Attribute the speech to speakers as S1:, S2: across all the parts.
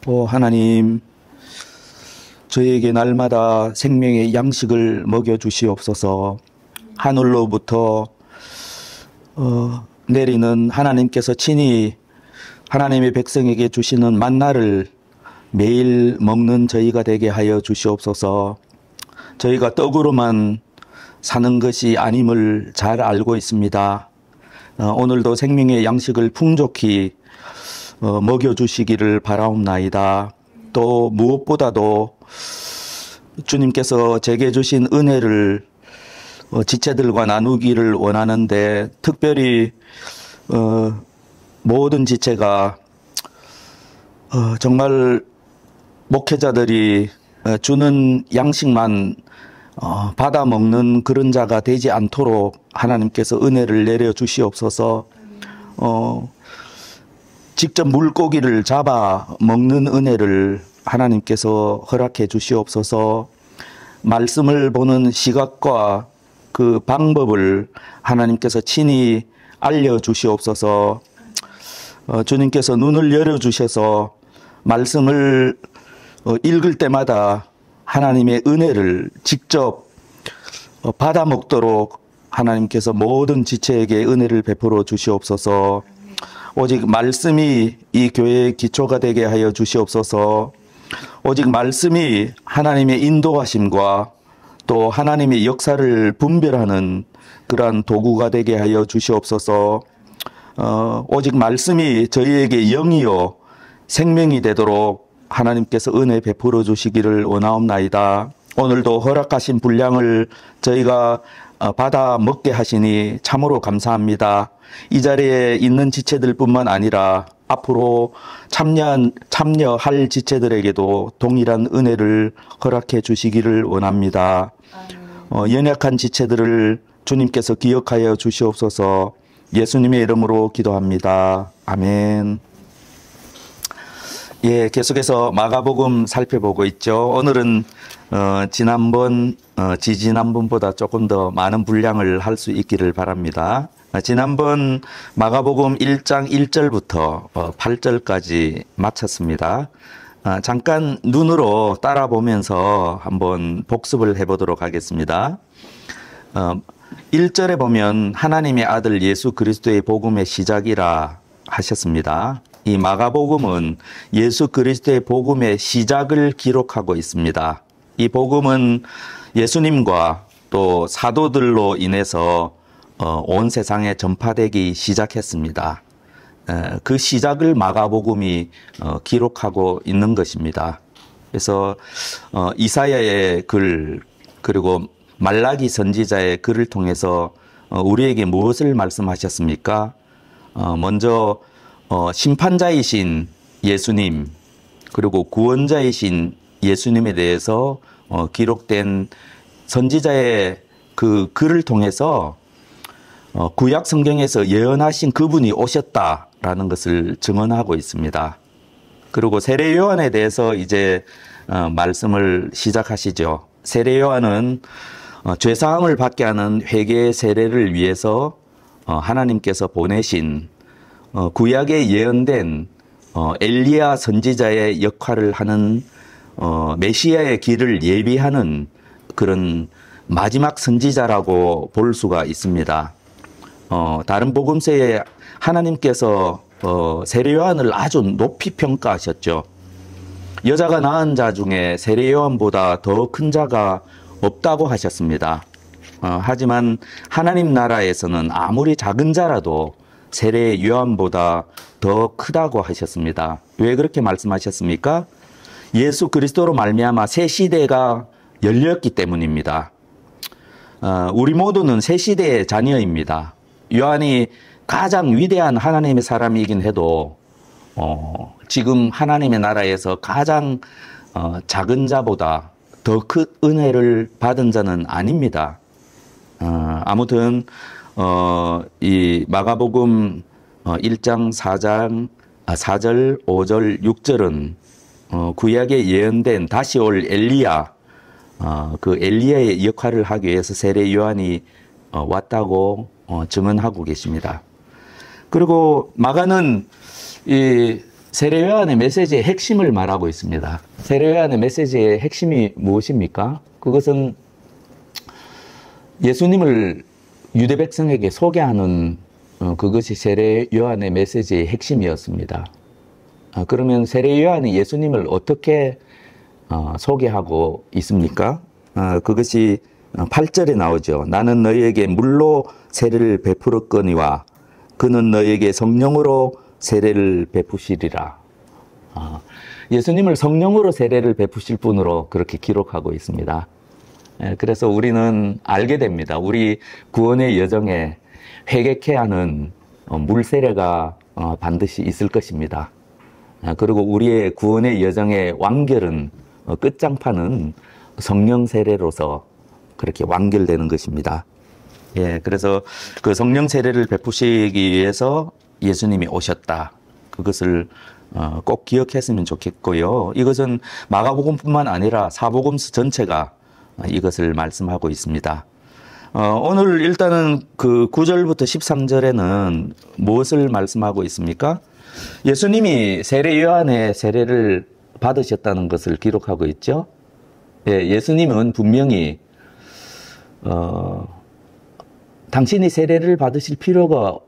S1: 하나님, 저희에게 날마다 생명의 양식을 먹여주시옵소서. 하늘로부터 내리는 하나님께서 친히 하나님의 백성에게 주시는 만나를 매일 먹는 저희가 되게 하여 주시옵소서. 저희가 떡으로만 사는 것이 아님을 잘 알고 있습니다. 오늘도 생명의 양식을 풍족히 먹여주시기를 바라옵나이다. 또 무엇보다도 주님께서 제게 주신 은혜를 지체들과 나누기를 원하는데, 특별히 모든 지체가 정말 목회자들이 주는 양식만 받아 먹는 그런 자가 되지 않도록 하나님께서 은혜를 내려 주시옵소서. 직접 물고기를 잡아 먹는 은혜를 하나님께서 허락해 주시옵소서. 말씀을 보는 시각과 그 방법을 하나님께서 친히 알려 주시옵소서. 주님께서 눈을 열어 주셔서 말씀을 읽을 때마다 하나님의 은혜를 직접 받아 먹도록 하나님께서 모든 지체에게 은혜를 베풀어 주시옵소서. 오직 말씀이 이 교회의 기초가 되게 하여 주시옵소서. 오직 말씀이 하나님의 인도하심과 또 하나님의 역사를 분별하는 그러한 도구가 되게 하여 주시옵소서. 오직 말씀이 저희에게 영이요 생명이 되도록 하나님께서 은혜 베풀어 주시기를 원하옵나이다. 오늘도 허락하신 분량을 저희가 받아 먹게 하시니 참으로 감사합니다. 이 자리에 있는 지체들뿐만 아니라 앞으로 참여할 지체들에게도 동일한 은혜를 허락해 주시기를 원합니다. 연약한 지체들을 주님께서 기억하여 주시옵소서. 예수님의 이름으로 기도합니다. 아멘. 예, 계속해서 마가복음 살펴보고 있죠. 오늘은 지지난번보다 조금 더 많은 분량을 할 수 있기를 바랍니다. 지난번 마가복음 1장 1절부터 8절까지 마쳤습니다. 잠깐 눈으로 따라 보면서 한번 복습을 해보도록 하겠습니다. 1절에 보면 하나님의 아들 예수 그리스도의 복음의 시작이라 하셨습니다. 이 마가복음은 예수 그리스도의 복음의 시작을 기록하고 있습니다. 이 복음은 예수님과 또 사도들로 인해서 온 세상에 전파되기 시작했습니다. 그 시작을 마가복음이 기록하고 있는 것입니다. 그래서 이사야의 글 그리고 말라기 선지자의 글을 통해서 우리에게 무엇을 말씀하셨습니까? 먼저 심판자이신 예수님 그리고 구원자이신 예수님에 대해서 기록된 선지자의 그 글을 통해서 구약 성경에서 예언하신 그분이 오셨다라는 것을 증언하고 있습니다. 그리고 세례 요한에 대해서 이제 말씀을 시작하시죠. 세례 요한은 죄사함을 받게 하는 회개의 세례를 위해서 하나님께서 보내신 구약에 예언된 엘리야 선지자의 역할을 하는 메시아의 길을 예비하는 그런 마지막 선지자라고 볼 수가 있습니다. 다른 복음서에 하나님께서 세례 요한을 아주 높이 평가하셨죠. 여자가 낳은 자 중에 세례 요한보다 더 큰 자가 없다고 하셨습니다. 하지만 하나님 나라에서는 아무리 작은 자라도 세례 요한보다 더 크다고 하셨습니다. 왜 그렇게 말씀하셨습니까? 예수 그리스도로 말미암아 새 시대가 열렸기 때문입니다. 우리 모두는 새 시대의 자녀입니다. 요한이 가장 위대한 하나님의 사람이긴 해도 지금 하나님의 나라에서 가장 작은 자보다 더 큰 은혜를 받은 자는 아닙니다. 아무튼 이 마가복음 1장 4절, 5절, 6절은 구약에 예언된 다시 올 엘리야, 그 엘리야의 역할을 하기 위해서 세례 요한이 왔다고 증언하고 계십니다. 그리고 마가는 이 세례 요한의 메시지의 핵심을 말하고 있습니다. 세례 요한의 메시지의 핵심이 무엇입니까? 그것은 예수님을 유대 백성에게 소개하는 그것이 세례 요한의 메시지의 핵심이었습니다. 그러면 세례 요한이 예수님을 어떻게 소개하고 있습니까? 그것이 8절에 나오죠. 나는 너희에게 물로 세례를 베풀었거니와 그는 너희에게 성령으로 세례를 베푸시리라. 예수님을 성령으로 세례를 베푸실 분으로 그렇게 기록하고 있습니다. 그래서 우리는 알게 됩니다. 우리 구원의 여정에 회개케 하는 물 세례가 반드시 있을 것입니다. 그리고 우리의 구원의 여정의 완결은 끝장판은 성령 세례로서 그렇게 완결되는 것입니다. 예, 그래서 그 성령 세례를 베푸시기 위해서 예수님이 오셨다. 그것을 꼭 기억했으면 좋겠고요. 이것은 마가복음뿐만 아니라 사복음서 전체가 이것을 말씀하고 있습니다. 오늘 일단은 그 9절부터 13절에는 무엇을 말씀하고 있습니까? 예수님이 세례 요한의 세례를 받으셨다는 것을 기록하고 있죠. 예, 예수님은 분명히 당신이 세례를 받으실 필요가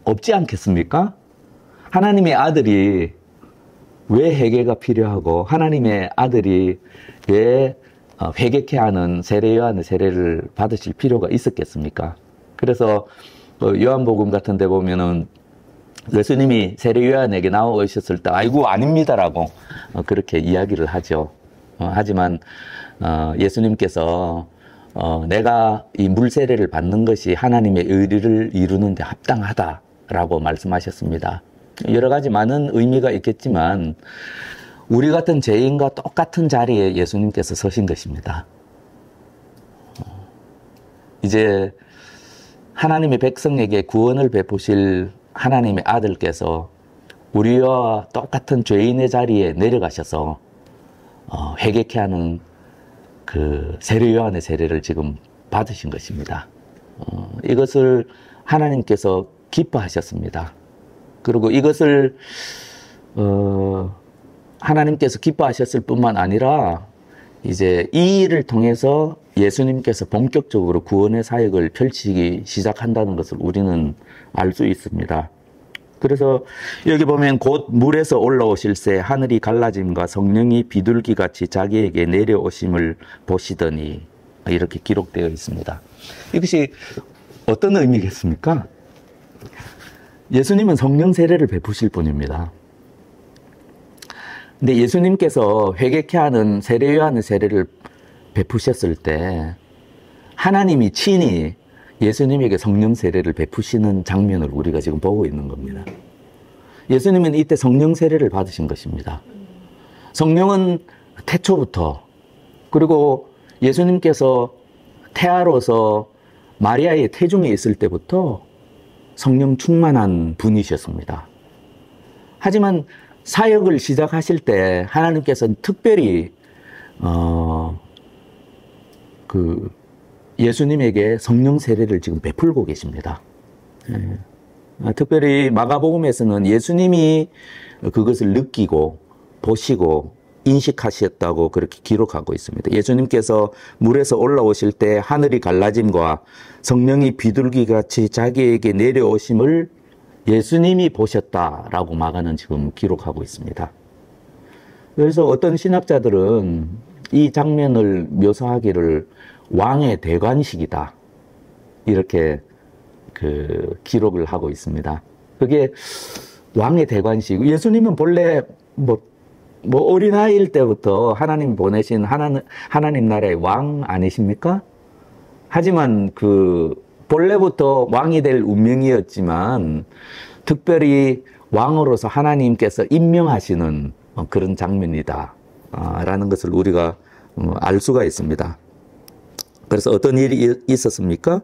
S1: 없지 않겠습니까? 하나님의 아들이 왜 회개가 필요하고 하나님의 아들이 왜 회개케 하는 세례 요한의 세례를 받으실 필요가 있었겠습니까? 그래서 요한복음 같은 데 보면은 예수님이 세례 요한에게 나오셨을 때 아이고 아닙니다라고 그렇게 이야기를 하죠. 하지만 예수님께서 내가 이 물세례를 받는 것이 하나님의 의리를 이루는 데 합당하다라고 말씀하셨습니다. 여러 가지 많은 의미가 있겠지만 우리 같은 죄인과 똑같은 자리에 예수님께서 서신 것입니다. 이제 하나님의 백성에게 구원을 베푸실 하나님의 아들께서 우리와 똑같은 죄인의 자리에 내려가셔서 회개케 하는 그 세례 요한의 세례를 지금 받으신 것입니다. 이것을 하나님께서 기뻐하셨습니다. 그리고 이것을 하나님께서 기뻐하셨을 뿐만 아니라 이제 이 일을 통해서 예수님께서 본격적으로 구원의 사역을 펼치기 시작한다는 것을 우리는 알 수 있습니다. 그래서 여기 보면 곧 물에서 올라오실새 하늘이 갈라짐과 성령이 비둘기같이 자기에게 내려오심을 보시더니 이렇게 기록되어 있습니다. 이것이 어떤 의미겠습니까? 예수님은 성령 세례를 베푸실 분입니다. 근데 예수님께서 회개케 하는 세례 요한의 세례를 베푸셨을 때 하나님이 친히 예수님에게 성령 세례를 베푸시는 장면을 우리가 지금 보고 있는 겁니다. 예수님은 이때 성령 세례를 받으신 것입니다. 성령은 태초부터 그리고 예수님께서 태아로서 마리아의 태중에 있을 때부터 성령 충만한 분이셨습니다. 하지만 사역을 시작하실 때 하나님께서는 특별히 예수님에게 성령 세례를 지금 베풀고 계십니다. 특별히 마가복음에서는 예수님이 그것을 느끼고 보시고 인식하셨다고 그렇게 기록하고 있습니다. 예수님께서 물에서 올라오실 때 하늘이 갈라짐과 성령이 비둘기같이 자기에게 내려오심을 예수님이 보셨다라고 마가는 지금 기록하고 있습니다. 그래서 어떤 신학자들은 이 장면을 묘사하기를 왕의 대관식이다 이렇게 기록을 하고 있습니다. 그게 왕의 대관식. 예수님은 본래 어린아이일 때부터 하나님 보내신 하나님 나라의 왕 아니십니까? 하지만 본래부터 왕이 될 운명이었지만 특별히 왕으로서 하나님께서 임명하시는 그런 장면이다 라는 것을 우리가 알 수가 있습니다. 그래서 어떤 일이 있었습니까?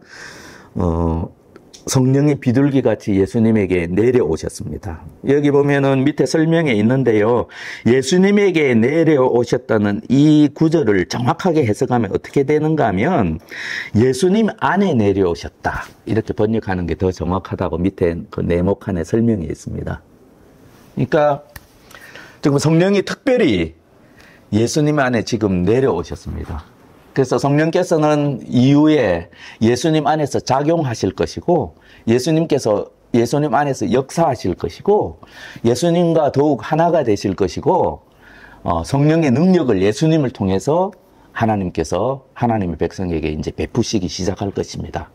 S1: 성령이 비둘기같이 예수님에게 내려오셨습니다. 여기 보면은 밑에 설명에 있는데요. 예수님에게 내려오셨다는 이 구절을 정확하게 해석하면 어떻게 되는가 하면 예수님 안에 내려오셨다. 이렇게 번역하는 게 더 정확하다고 밑에 그 네모칸에 설명이 있습니다. 그러니까 지금 성령이 특별히 예수님 안에 지금 내려오셨습니다. 그래서 성령께서는 이후에 예수님 안에서 작용하실 것이고, 예수님 안에서 역사하실 것이고, 예수님과 더욱 하나가 되실 것이고, 성령의 능력을 예수님을 통해서 하나님께서 하나님의 백성에게 이제 베푸시기 시작할 것입니다.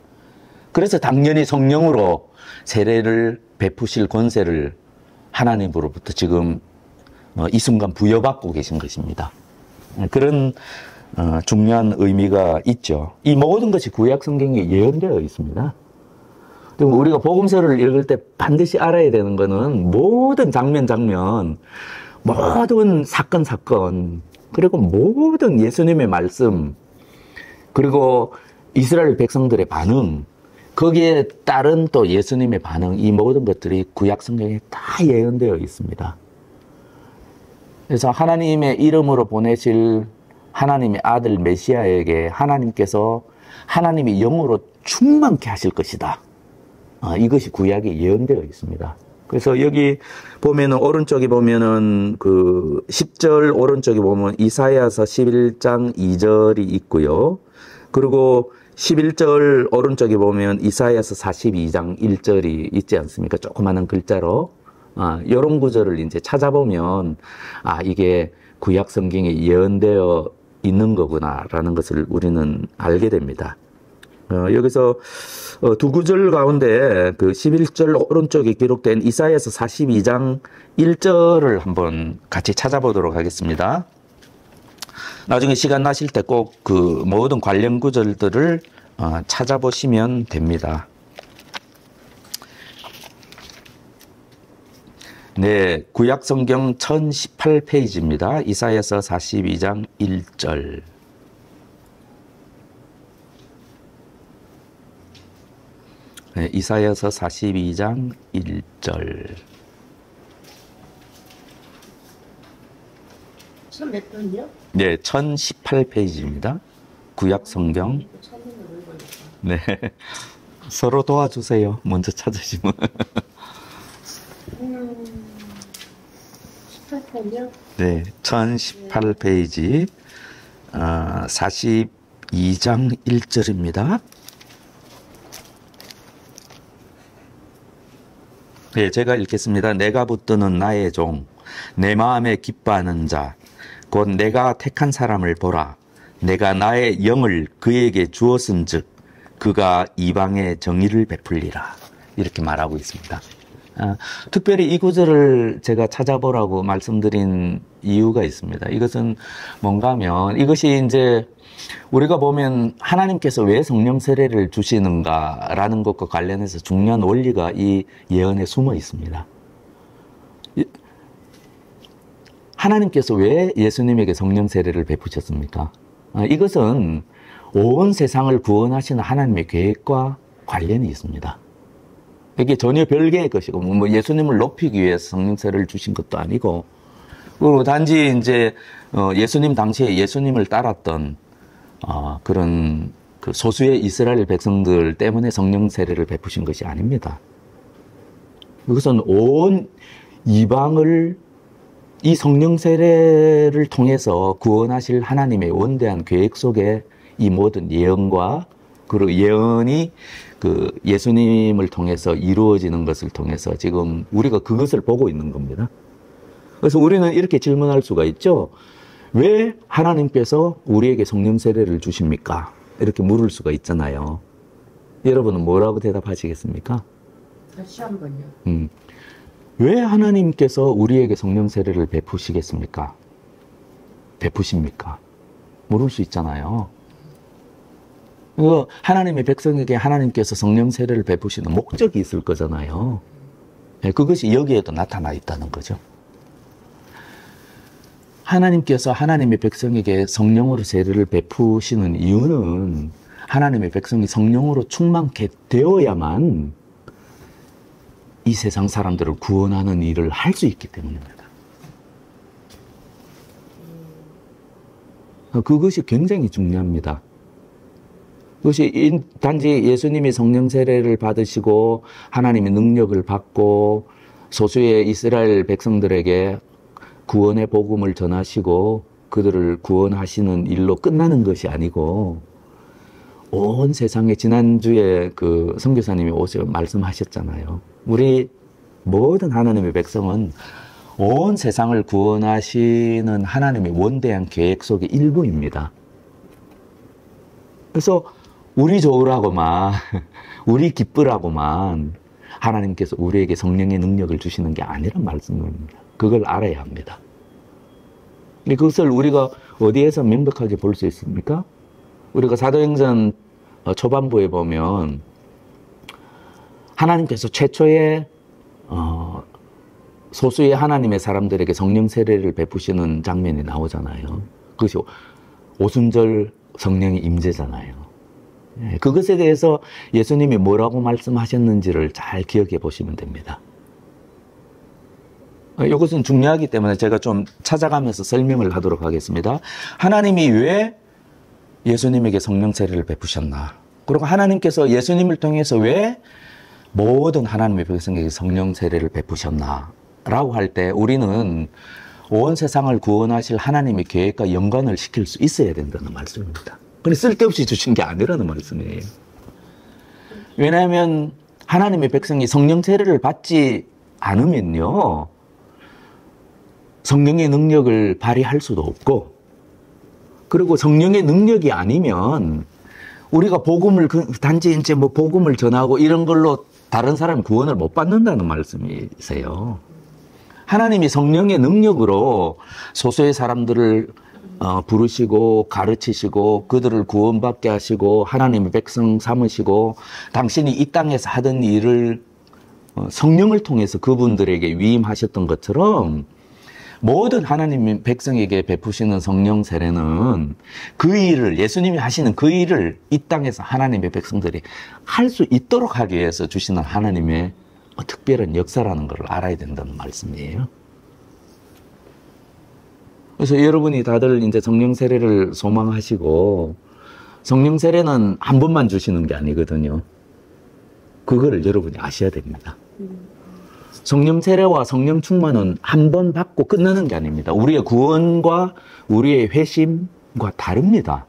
S1: 그래서 당연히 성령으로 세례를 베푸실 권세를 하나님으로부터 지금 이 순간 부여받고 계신 것입니다. 그런 중요한 의미가 있죠. 이 모든 것이 구약 성경에 예언되어 있습니다. 우리가 복음서를 읽을 때 반드시 알아야 되는 것은 모든 장면, 모든 사건, 그리고 모든 예수님의 말씀, 그리고 이스라엘 백성들의 반응, 거기에 따른 또 예수님의 반응, 이 모든 것들이 구약 성경에 다 예언되어 있습니다. 그래서 하나님의 이름으로 보내실 하나님의 아들 메시아에게 하나님께서 하나님의 영으로 충만케 하실 것이다. 이것이 구약에 예언되어 있습니다. 그래서 여기 보면은 오른쪽에 보면은 그 10절 오른쪽에 보면 이사야서 11장 2절이 있고요. 그리고 11절 오른쪽에 보면 이사야서 42장 1절이 있지 않습니까? 조그마한 글자로. 이런 구절을 이제 찾아보면, 이게 구약 성경에 예언되어 있는 거구나라는 것을 우리는 알게 됩니다. 여기서 두 구절 가운데 그 11절 오른쪽에 기록된 이사야서 42장 1절을 한번 같이 찾아보도록 하겠습니다. 나중에 시간 나실 때 꼭 그 모든 관련 구절들을 찾아보시면 됩니다. 네, 구약 성경 1018페이지입니다. 이사야서 42장 1절. 네, 이사야서 42장 1절.
S2: 몇 번이요?
S1: 네, 1018페이지입니다. 구약 성경. 네. 서로 도와주세요. 먼저 찾으시면.
S2: 18편이요?
S1: 네, 1018페이지 42장 1절입니다. 네, 제가 읽겠습니다. 내가 붙드는 나의 종, 내 마음에 기뻐하는 자, 곧 내가 택한 사람을 보라. 내가 나의 영을 그에게 주었은즉 그가 이방의 정의를 베풀리라. 이렇게 말하고 있습니다. 특별히 이 구절을 제가 찾아보라고 말씀드린 이유가 있습니다. 이것은 뭔가 하면 이것이 이제 우리가 보면 하나님께서 왜 성령 세례를 주시는가라는 것과 관련해서 중요한 원리가 이 예언에 숨어 있습니다. 하나님께서 왜 예수님에게 성령 세례를 베푸셨습니까? 이것은 온 세상을 구원하시는 하나님의 계획과 관련이 있습니다. 이게 전혀 별개의 것이고, 뭐 예수님을 높이기 위해서 성령 세례를 주신 것도 아니고, 그리고 단지 이제 예수님 당시에 예수님을 따랐던 그런 그 소수의 이스라엘 백성들 때문에 성령 세례를 베푸신 것이 아닙니다. 이것은 온 이방을 이 성령 세례를 통해서 구원하실 하나님의 원대한 계획 속에 이 모든 예언과 그리고 예언이 그 예수님을 통해서 이루어지는 것을 통해서 지금 우리가 그것을 보고 있는 겁니다. 그래서 우리는 이렇게 질문할 수가 있죠. 왜 하나님께서 우리에게 성령 세례를 주십니까? 이렇게 물을 수가 있잖아요. 여러분은 뭐라고 대답하시겠습니까?
S2: 다시 한 번요.
S1: 왜 하나님께서 우리에게 성령 세례를 베푸시겠습니까? 베푸십니까? 물을 수 있잖아요. 하나님의 백성에게 하나님께서 성령 세례를 베푸시는 목적이 있을 거잖아요. 그것이 여기에도 나타나 있다는 거죠. 하나님께서 하나님의 백성에게 성령으로 세례를 베푸시는 이유는 하나님의 백성이 성령으로 충만케 되어야만 이 세상 사람들을 구원하는 일을 할 수 있기 때문입니다. 그것이 굉장히 중요합니다. 그것이 단지 예수님이 성령 세례를 받으시고 하나님의 능력을 받고 소수의 이스라엘 백성들에게 구원의 복음을 전하시고 그들을 구원하시는 일로 끝나는 것이 아니고 온 세상에 지난주에 그 선교사님이 오셔 말씀하셨잖아요. 우리 모든 하나님의 백성은 온 세상을 구원하시는 하나님의 원대한 계획 속의 일부입니다. 그래서 우리 좋으라고만, 우리 기쁘라고만 하나님께서 우리에게 성령의 능력을 주시는 게 아니란 말씀입니다. 그걸 알아야 합니다. 그것을 우리가 어디에서 명백하게 볼 수 있습니까? 우리가 사도행전 초반부에 보면 하나님께서 최초의 소수의 하나님의 사람들에게 성령 세례를 베푸시는 장면이 나오잖아요. 그것이 오순절 성령의 임재잖아요. 그것에 대해서 예수님이 뭐라고 말씀하셨는지를 잘 기억해 보시면 됩니다. 이것은 중요하기 때문에 제가 좀 찾아가면서 설명을 하도록 하겠습니다. 하나님이 왜 예수님에게 성령 세례를 베푸셨나? 그리고 하나님께서 예수님을 통해서 왜 모든 하나님의 백성에게 성령 세례를 베푸셨나? 라고 할 때 우리는 온 세상을 구원하실 하나님의 계획과 연관을 시킬 수 있어야 된다는 말씀입니다. 근데 쓸데없이 주신 게 아니라는 말씀이에요. 왜냐하면 하나님의 백성이 성령 세례를 받지 않으면요, 성령의 능력을 발휘할 수도 없고, 그리고 성령의 능력이 아니면 우리가 복음을 단지 이제 뭐 복음을 전하고 이런 걸로 다른 사람 구원을 못 받는다는 말씀이세요. 하나님이 성령의 능력으로 소수의 사람들을 부르시고 가르치시고 그들을 구원받게 하시고 하나님의 백성 삼으시고 당신이 이 땅에서 하던 일을 성령을 통해서 그분들에게 위임하셨던 것처럼 모든 하나님의 백성에게 베푸시는 성령 세례는 그 일을, 예수님이 하시는 그 일을 이 땅에서 하나님의 백성들이 할 수 있도록 하기 위해서 주시는 하나님의 특별한 역사라는 걸 알아야 된다는 말씀이에요. 그래서 여러분이 다들 이제 성령 세례를 소망하시고, 성령 세례는 한 번만 주시는 게 아니거든요. 그거를 여러분이 아셔야 됩니다. 성령 세례와 성령 충만은 한 번 받고 끝나는 게 아닙니다. 우리의 구원과 우리의 회심과 다릅니다.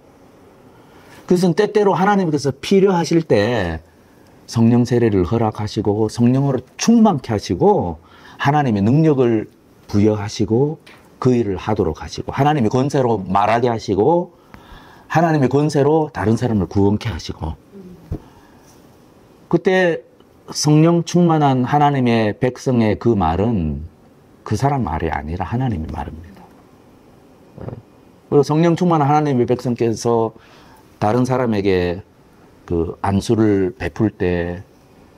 S1: 그래서 때때로 하나님께서 필요하실 때 성령 세례를 허락하시고 성령으로 충만케 하시고 하나님의 능력을 부여하시고 그 일을 하도록 하시고 하나님의 권세로 말하게 하시고 하나님의 권세로 다른 사람을 구원케 하시고, 그때 성령 충만한 하나님의 백성의 그 말은 그 사람 말이 아니라 하나님의 말입니다. 그리고 성령 충만한 하나님의 백성께서 다른 사람에게 그 안수를 베풀 때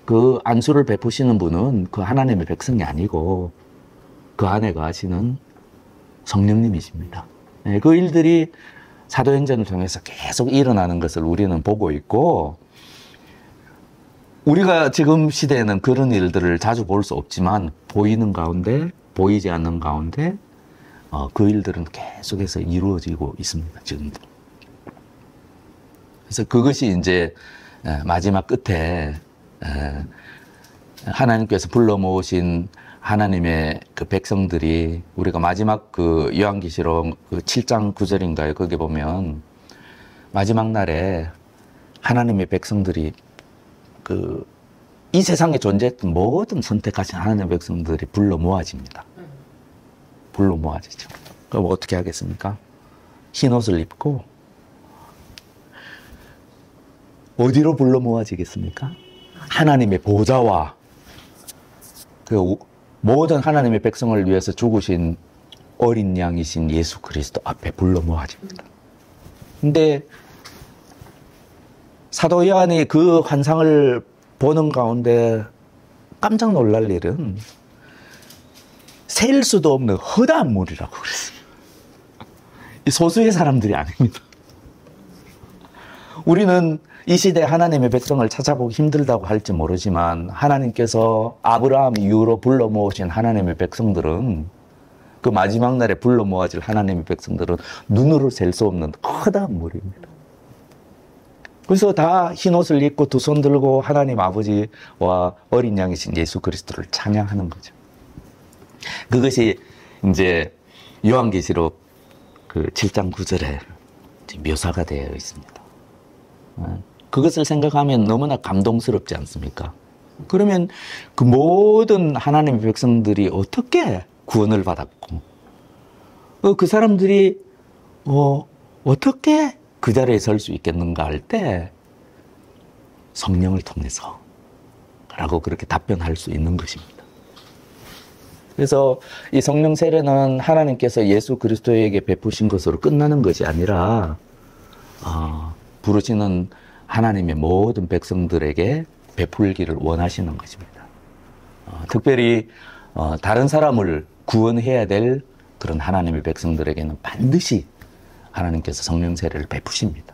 S1: 그 안수를 베푸시는 분은 그 하나님의 백성이 아니고 그 안에 거하시는 성령님이십니다. 그 일들이 사도행전을 통해서 계속 일어나는 것을 우리는 보고 있고, 우리가 지금 시대에는 그런 일들을 자주 볼 수 없지만 보이는 가운데, 보이지 않는 가운데 그 일들은 계속해서 이루어지고 있습니다. 지금도. 그래서 그것이 이제 마지막 끝에 하나님께서 불러 모으신 하나님의 그 백성들이, 우리가 마지막 그 요한계시록 그 7장 9절인가요? 거기 보면 마지막 날에 하나님의 백성들이 이 세상에 존재했던 모든 선택하신 하나님의 백성들이 불러 모아집니다. 불러 모아지죠. 그럼 어떻게 하겠습니까? 흰 옷을 입고 어디로 불러 모아지겠습니까? 하나님의 보좌와 그 모든 하나님의 백성을 위해서 죽으신 어린 양이신 예수 그리스도 앞에 불러 모아집니다. 근데 사도 요한이 그 환상을 보는 가운데 깜짝 놀랄 일은 셀 수도 없는 허다한 물이라고 그랬습니다. 이 소수의 사람들이 아닙니다. 우리는 이 시대 하나님의 백성을 찾아보기 힘들다고 할지 모르지만 하나님께서 아브라함 이후로 불러 모으신 하나님의 백성들은, 그 마지막 날에 불러 모아질 하나님의 백성들은 눈으로 셀 수 없는 커다란 물입니다. 그래서 다 흰옷을 입고 두 손 들고 하나님 아버지와 어린 양이신 예수 그리스도를 찬양하는 거죠. 그것이 이제 요한계시록 그 7장 9절에 묘사가 되어 있습니다. 그것을 생각하면 너무나 감동스럽지 않습니까? 그러면 그 모든 하나님의 백성들이 어떻게 구원을 받았고, 그 사람들이 어떻게 그 자리에 설 수 있겠는가 할 때 성령을 통해서 라고 그렇게 답변할 수 있는 것입니다. 그래서 이 성령 세례는 하나님께서 예수 그리스도에게 베푸신 것으로 끝나는 것이 아니라 부르시는 하나님의 모든 백성들에게 베풀기를 원하시는 것입니다. 특별히 다른 사람을 구원해야 될 그런 하나님의 백성들에게는 반드시 하나님께서 성령 세례를 베푸십니다.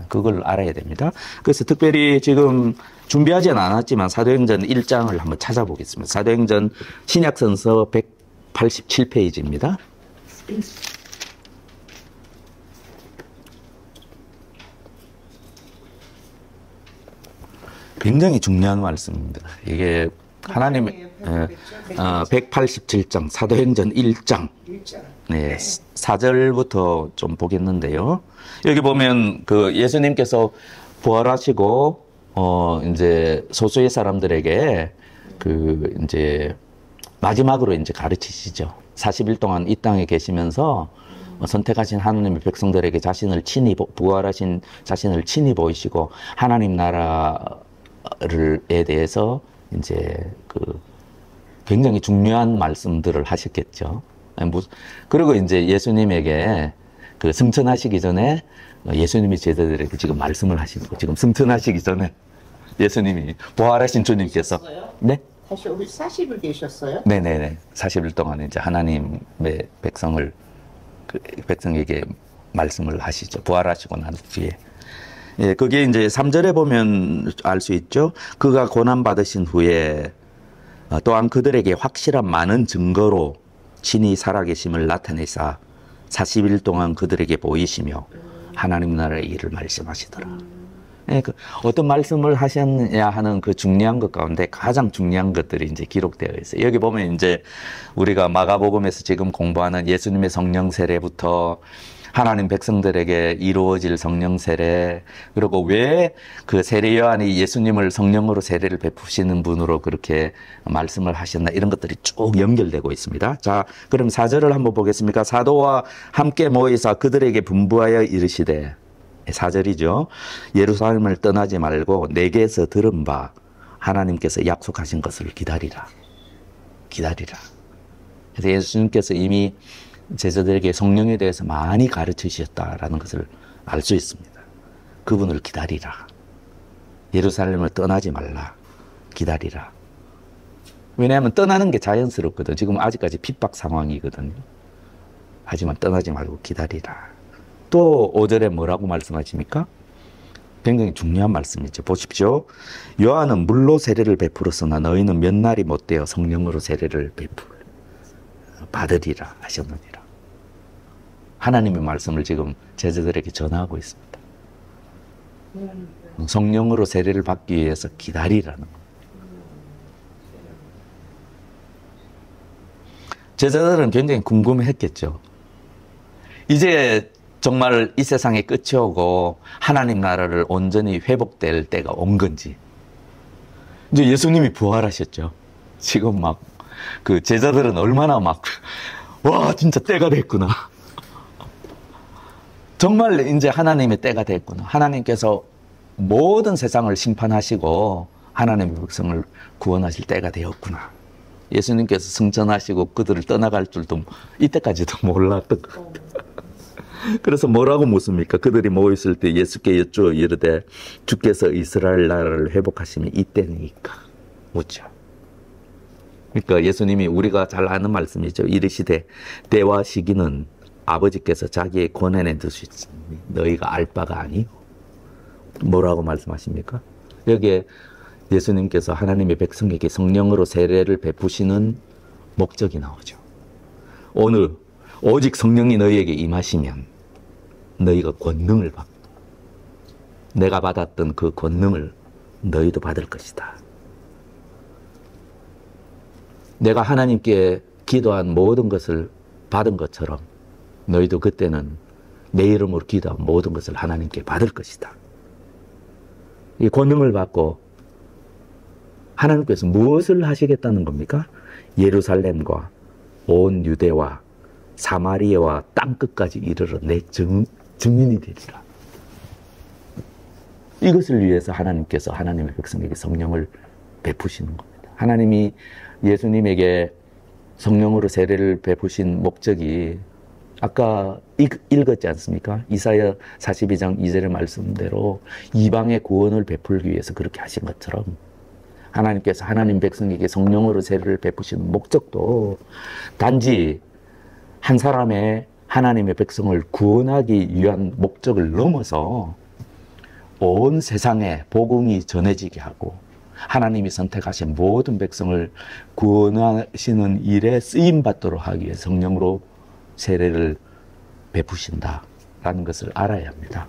S1: 그걸 알아야 됩니다. 그래서 특별히 지금 준비하지는 않았지만 사도행전 1장을 한번 찾아보겠습니다. 사도행전 신약선서 187페이지입니다. 굉장히 중요한 말씀입니다. 이게 하나님의 187장 사도행전 1장 네, 4절부터 좀 보겠는데요. 여기 보면 그 예수님께서 부활하시고 이제 소수의 사람들에게 그 이제 마지막으로 이제 가르치시죠. 40일 동안 이 땅에 계시면서 선택하신 하나님의 백성들에게 자신을 친히 부활하신 자신을 친히 보이시고 하나님 나라에 대해서 이제 그 굉장히 중요한 말씀들을 하셨겠죠. 그리고 이제 예수님에게 그 승천하시기 전에 예수님이 제자들에게 지금 말씀을 하시는 거. 지금 승천하시기 전에 예수님이 부활하신 주님께서 네?
S2: 다시 우리 40일 계셨어요?
S1: 네네네. 40일 동안 이제 하나님의 백성을 그 백성에게 말씀을 하시죠. 부활하시고 난 뒤에. 예, 그게 이제 3절에 보면 알 수 있죠. 그가 고난 받으신 후에 또한 그들에게 확실한 많은 증거로 친히 살아계심을 나타내사 40일 동안 그들에게 보이시며 하나님 나라의 일을 말씀하시더라. 예, 그 어떤 말씀을 하셨느냐 하는 그 중요한 것 가운데 가장 중요한 것들이 이제 기록되어 있어요. 여기 보면 이제 우리가 마가복음에서 지금 공부하는 예수님의 성령 세례부터 하나님 백성들에게 이루어질 성령 세례, 그리고 왜 그 세례 요한이 예수님을 성령으로 세례를 베푸시는 분으로 그렇게 말씀을 하셨나, 이런 것들이 쭉 연결되고 있습니다. 자, 그럼 4절을 한번 보겠습니까? 사도와 함께 모이사 그들에게 분부하여 이르시되, 4절이죠. 예루살렘을 떠나지 말고 내게서 들은 바 하나님께서 약속하신 것을 기다리라. 기다리라. 그래서 예수님께서 이미 제자들에게 성령에 대해서 많이 가르치셨다라는 것을 알 수 있습니다. 그분을 기다리라. 예루살렘을 떠나지 말라. 기다리라. 왜냐하면 떠나는 게 자연스럽거든. 지금 아직까지 핍박 상황이거든요. 하지만 떠나지 말고 기다리라. 또 5절에 뭐라고 말씀하십니까? 굉장히 중요한 말씀이죠. 보십시오. 요한은 물로 세례를 베풀었으나 너희는 몇 날이 못되어 성령으로 세례를 받으리라 하셨느니라. 하나님의 말씀을 지금 제자들에게 전하고 있습니다. 성령으로 세례를 받기 위해서 기다리라는 것. 제자들은 굉장히 궁금했겠죠. 이제 정말 이 세상의 끝이 오고 하나님 나라를 온전히 회복될 때가 온 건지. 이제 예수님이 부활하셨죠. 지금 막 그 제자들은 얼마나 막, 와, 진짜 때가 됐구나. 정말 이제 하나님의 때가 됐구나. 하나님께서 모든 세상을 심판하시고 하나님의 백성을 구원하실 때가 되었구나. 예수님께서 승천하시고 그들을 떠나갈 줄도 이때까지도 몰랐던 것 같아요. 그래서 뭐라고 묻습니까? 그들이 모였을 때 예수께 여쭈어 이르되 주께서 이스라엘 나라를 회복하시면 이때니까 묻죠. 그러니까 예수님이 우리가 잘 아는 말씀이죠. 이르시되 때와 시기는 아버지께서 자기의 권한에 두시니 너희가 알 바가 아니요. 뭐라고 말씀하십니까? 여기에 예수님께서 하나님의 백성에게 성령으로 세례를 베푸시는 목적이 나오죠. 오늘 오직 성령이 너희에게 임하시면 너희가 권능을 받고 내가 받았던 그 권능을 너희도 받을 것이다. 내가 하나님께 기도한 모든 것을 받은 것처럼 너희도 그때는 내 이름으로 기도한 모든 것을 하나님께 받을 것이다. 이 권능을 받고 하나님께서 무엇을 하시겠다는 겁니까? 예루살렘과 온 유대와 사마리아와 땅끝까지 이르러 내 증인이 되리라. 이것을 위해서 하나님께서 하나님의 백성에게 성령을 베푸시는 겁니다. 하나님이 예수님에게 성령으로 세례를 베푸신 목적이 아까 읽었지 않습니까? 이사야 42장 2절의 말씀대로 이방의 구원을 베풀기 위해서 그렇게 하신 것처럼 하나님께서 하나님 백성에게 성령으로 세례를 베푸시는 목적도 단지 한 사람의 하나님의 백성을 구원하기 위한 목적을 넘어서 온 세상에 복음이 전해지게 하고 하나님이 선택하신 모든 백성을 구원하시는 일에 쓰임받도록 하기 위해 성령으로 세례를 베푸신다라는 것을 알아야 합니다.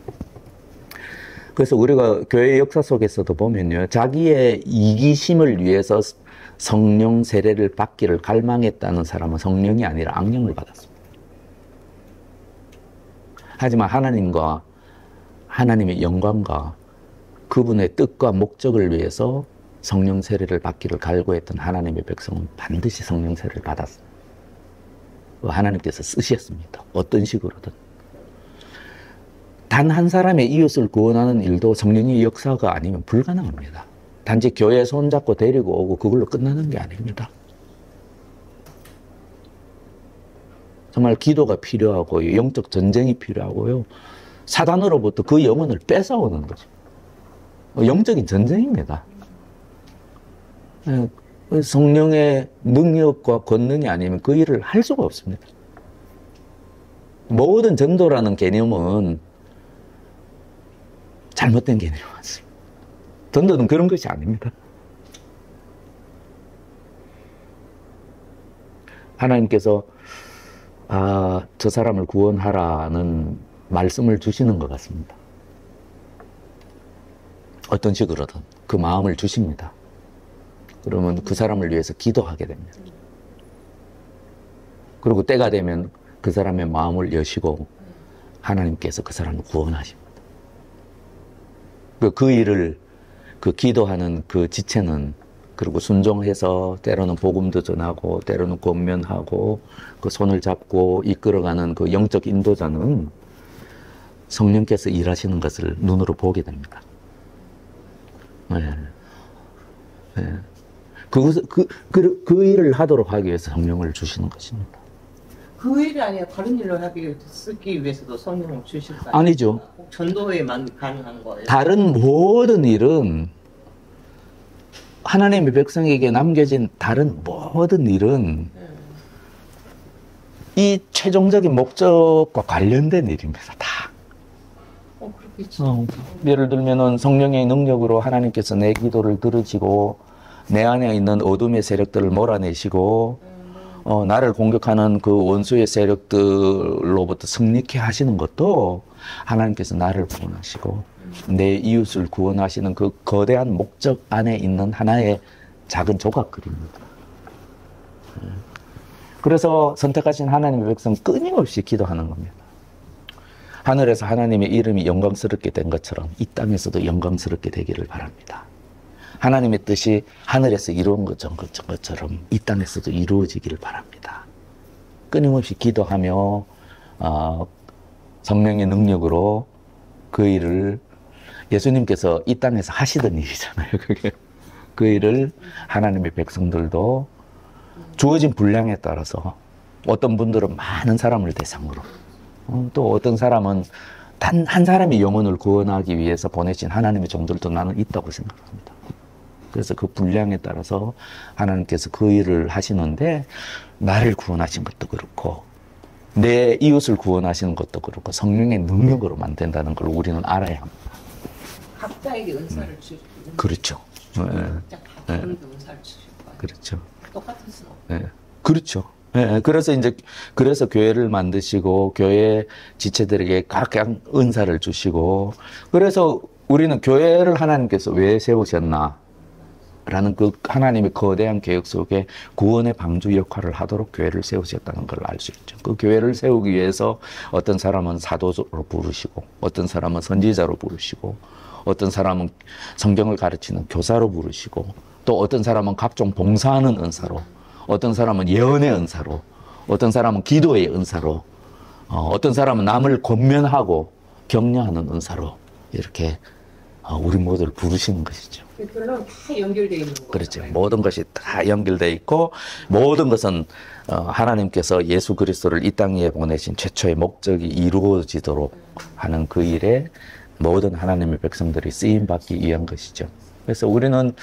S1: 그래서 우리가 교회 역사 속에서도 보면요, 자기의 이기심을 위해서 성령 세례를 받기를 갈망했다는 사람은 성령이 아니라 악령을 받았습니다. 하지만 하나님과 하나님의 영광과 그분의 뜻과 목적을 위해서 성령 세례를 받기를 갈구했던 하나님의 백성은 반드시 성령 세례를 받았습니다. 하나님께서 쓰셨습니다. 어떤 식으로든. 단 한 사람의 이웃을 구원하는 일도 성령의 역사가 아니면 불가능합니다. 단지 교회 손잡고 데리고 오고 그걸로 끝나는 게 아닙니다. 정말 기도가 필요하고요. 영적 전쟁이 필요하고요. 사단으로부터 그 영혼을 뺏어오는 거죠. 영적인 전쟁입니다. 성령의 능력과 권능이 아니면 그 일을 할 수가 없습니다. 모든 전도라는 개념은 잘못된 개념이 많습니다. 전도는 그런 것이 아닙니다. 하나님께서 저 사람을 구원하라는 말씀을 주시는 것 같습니다. 어떤 식으로든 그 마음을 주십니다. 그러면 그 사람을 위해서 기도하게 됩니다. 그리고 때가 되면 그 사람의 마음을 여시고 하나님께서 그 사람을 구원하십니다. 그 일을, 그 기도하는 그 지체는 그리고 순종해서 때로는 복음도 전하고 때로는 권면하고 그 손을 잡고 이끌어가는 그 영적 인도자는 성령께서 일하시는 것을 눈으로 보게 됩니다. 네. 네. 그 일을 하도록 하기 위해서 성령을 주시는 것입니다.
S2: 그 일이 아니라 다른 일을 쓰기 위해서도 성령을 주실 거
S1: 아니죠.
S2: 전도에만 가능한 거예요.
S1: 다른 모든 일은 하나님의 백성에게 남겨진 다른 모든 일은 이 최종적인 목적과 관련된 일입니다. 다.
S2: 그렇겠죠.
S1: 예를 들면은 성령의 능력으로 하나님께서 내 기도를 들으시고 내 안에 있는 어둠의 세력들을 몰아내시고 나를 공격하는 그 원수의 세력들로부터 승리케 하시는 것도 하나님께서 나를 구원하시고 내 이웃을 구원하시는 그 거대한 목적 안에 있는 하나의 작은 조각들입니다. 그래서 선택하신 하나님의 백성 끊임없이 기도하는 겁니다. 하늘에서 하나님의 이름이 영광스럽게 된 것처럼 이 땅에서도 영광스럽게 되기를 바랍니다. 하나님의 뜻이 하늘에서 이루어진 것처럼 이 땅에서도 이루어지기를 바랍니다. 끊임없이 기도하며 성령의 능력으로 그 일을 예수님께서 이 땅에서 하시던 일이잖아요. 그게 그 일을 하나님의 백성들도 주어진 분량에 따라서 어떤 분들은 많은 사람을 대상으로 또 어떤 사람은 단 한 사람의 영혼을 구원하기 위해서 보내신 하나님의 종들도 나는 있다고 생각합니다. 그래서 그 분량에 따라서 하나님께서 그 일을 하시는데 나를 구원하신 것도 그렇고 내 이웃을 구원하시는 것도 그렇고 성령의 능력으로 만든다는 걸 우리는 알아야 합니다.
S2: 각자에게 은사를 주시고
S1: 그렇죠.
S2: 각자 다른 은사를 주실 거예요.
S1: 그렇죠.
S2: 똑같을 수는 없고.
S1: 네. 그렇죠. 네. 그래서 교회를 만드시고 교회 지체들에게 각각 은사를 주시고 그래서 우리는 교회를 하나님께서 왜 세우셨나? 라는 그 하나님의 거대한 계획 속에 구원의 방주 역할을 하도록 교회를 세우셨다는 걸 알 수 있죠. 그 교회를 세우기 위해서 어떤 사람은 사도로 부르시고, 어떤 사람은 선지자로 부르시고, 어떤 사람은 성경을 가르치는 교사로 부르시고, 또 어떤 사람은 각종 봉사하는 은사로, 어떤 사람은 예언의 은사로, 어떤 사람은 기도의 은사로, 어떤 사람은 남을 권면하고 격려하는 은사로 이렇게 우리 모두를 부르시는 것이죠.
S2: 그걸로 다 연결되어 있는 거죠.
S1: 그렇죠. 모든 것이 다 연결되어 있고 모든 것은 하나님께서 예수 그리스도를 이 땅에 보내신 최초의 목적이 이루어지도록 하는 그 일에 모든 하나님의 백성들이 쓰임받기 위한 것이죠. 그래서 우리는